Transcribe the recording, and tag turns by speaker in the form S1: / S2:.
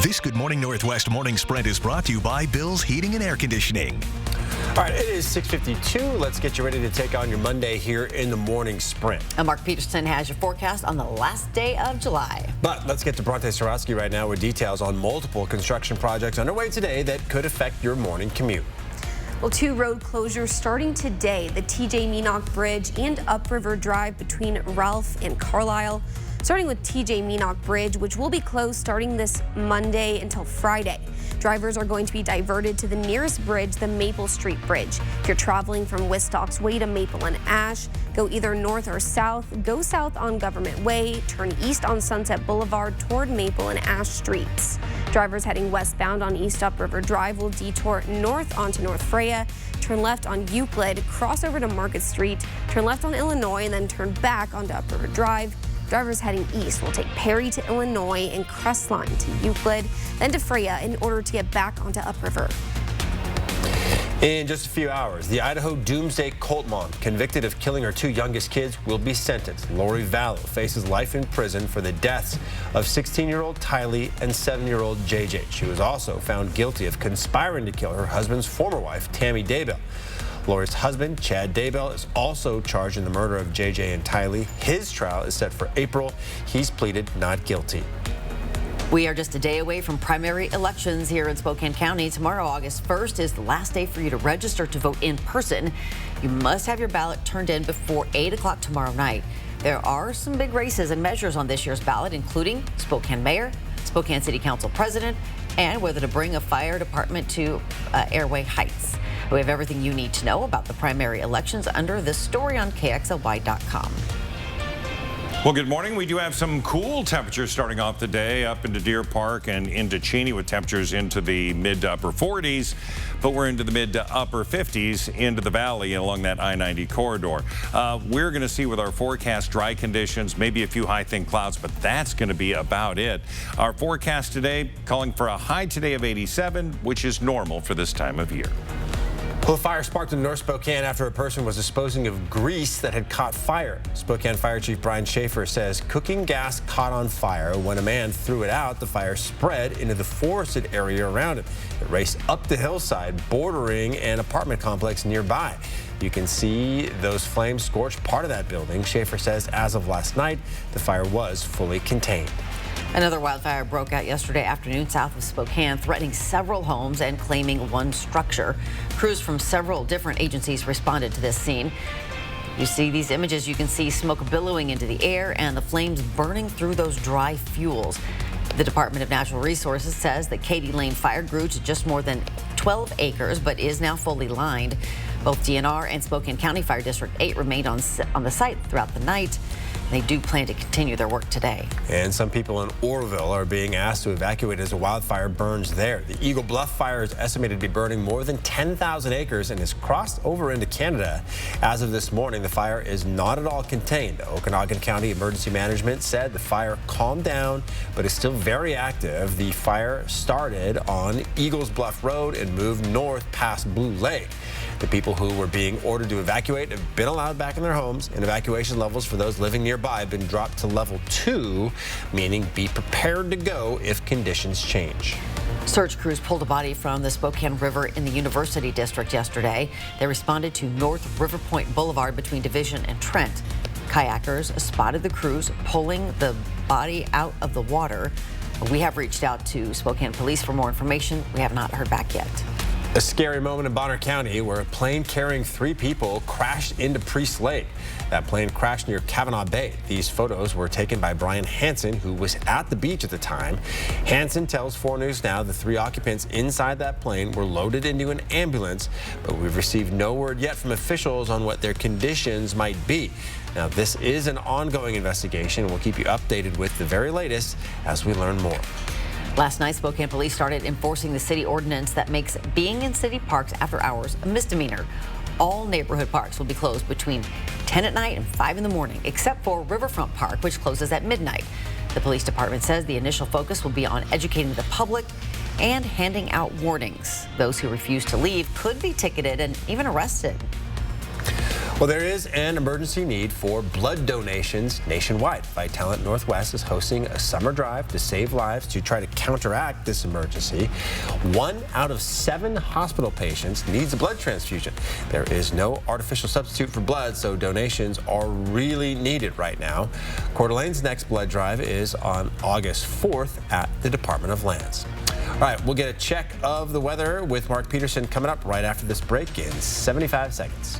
S1: This Good Morning Northwest Morning Sprint is brought to you by Bill's Heating and Air Conditioning.
S2: All right, it is 6:52. Let's get you ready to take on your Monday here in the morning sprint.
S3: And Mark Peterson has your forecast on the last day of July.
S2: But let's get to Bronte Sorowski right now with details on multiple construction projects underway today that could affect your morning commute.
S4: Well, 2 road closures starting today. The TJ Meenock Bridge and Upriver Drive between Ralph and Carlisle. Starting with TJ Meenock Bridge, which will be closed starting this Monday until Friday. Drivers are going to be diverted to the nearest bridge, the Maple Street Bridge. If you're traveling from Wistock's Way to Maple and Ash, go either north or south. Go south on Government Way, turn east on Sunset Boulevard toward Maple and Ash Streets. Drivers heading westbound on East Upriver Drive will detour north onto North Freya, turn left on Euclid, cross over to Market Street, turn left on Illinois, and then turn back onto Upriver Drive. Drivers heading east will take Perry to Illinois and Crestline to Euclid, then to Freya in order to get back onto Upriver.
S2: In just a few hours, the Idaho Doomsday Cult mom, convicted of killing her 2 youngest kids, will be sentenced. Lori Vallow faces life in prison for the deaths of 16-year-old Tylee and 7-year-old JJ. She was also found guilty of conspiring to kill her husband's former wife, Tammy Daybell. Lori's husband, Chad Daybell, is also charged in the murder of JJ and Tylee. His trial is set for April. He's pleaded not guilty.
S3: We are just a day away from primary elections here in Spokane County. Tomorrow, August 1st, is the last day for you to register to vote in person. You must have your ballot turned in before 8 o'clock tomorrow night. There are some big races and measures on this year's ballot, including Spokane Mayor, Spokane City Council President, and whether to bring a fire department to Airway Heights. We have everything you need to know about the primary elections under this story on KXLY.com.
S5: Well, good morning. We do have some cool temperatures starting off the day up into Deer Park and into Cheney with temperatures into the mid to upper 40s, but we're into the mid to upper 50s into the valley along that I-90 corridor. We're going to see with our forecast dry conditions, maybe a few high thin clouds, but that's going to be about it. Our forecast today calling for a high today of 87, which is normal for this time of year.
S2: Well, a fire sparked in North Spokane after a person was disposing of grease that had caught fire. Spokane Fire Chief Brian Schaefer says cooking gas caught on fire. When a man threw it out, the fire spread into the forested area around it. It raced up the hillside, bordering an apartment complex nearby. You can see those flames scorch part of that building. Schaefer says as of last night, the fire was fully contained.
S3: Another wildfire broke out yesterday afternoon south of Spokane, threatening several homes and claiming one structure. Crews from several different agencies responded to this scene. You see these images, you can see smoke billowing into the air and the flames burning through those dry fuels. The Department of Natural Resources says that Katy Lane fire grew to just more than 12 acres, but is now fully lined. Both DNR and Spokane County Fire District 8 remained on the site throughout the night. They do plan to continue their work today.
S2: And some people in Oroville are being asked to evacuate as a wildfire burns there. The Eagle Bluff fire is estimated to be burning more than 10,000 acres and has crossed over into Canada. As of this morning, the fire is not at all contained. Okanagan County Emergency Management said the fire calmed down, but is still very active. The fire started on Eagles Bluff Road and moved north past Blue Lake. The people who were being ordered to evacuate have been allowed back in their homes, and evacuation levels for those living nearby have been dropped to level 2, meaning be prepared to go if conditions change.
S3: Search crews pulled a body from the Spokane River in the University District yesterday. They responded to North River Point Boulevard between Division and Trent. Kayakers spotted the crews pulling the body out of the water. We have reached out to Spokane Police for more information. We have not heard back yet.
S2: A scary moment in Bonner County where a plane carrying 3 people crashed into Priest Lake. That plane crashed near Kavanaugh Bay. These photos were taken by Brian Hansen, who was at the beach at the time. Hansen tells 4 News Now the 3 occupants inside that plane were loaded into an ambulance, but we've received no word yet from officials on what their conditions might be. Now, this is an ongoing investigation. We'll keep you updated with the very latest as we learn more.
S3: Last night, Spokane Police started enforcing the city ordinance that makes being in city parks after hours a misdemeanor. All neighborhood parks will be closed between 10 at night and 5 in the morning, except for Riverfront Park, which closes at midnight. The police department says the initial focus will be on educating the public and handing out warnings. Those who refuse to leave could be ticketed and even arrested.
S2: Well, there is an emergency need for blood donations nationwide. Vitalant Northwest is hosting a summer drive to save lives to try to counteract this emergency. 1 out of 7 hospital patients needs a blood transfusion. There is no artificial substitute for blood, so donations are really needed right now. Coeur d'Alene's next blood drive is on August 4th at the Department of Lands. All right, we'll get a check of the weather with Mark Peterson coming up right after this break in 75 seconds.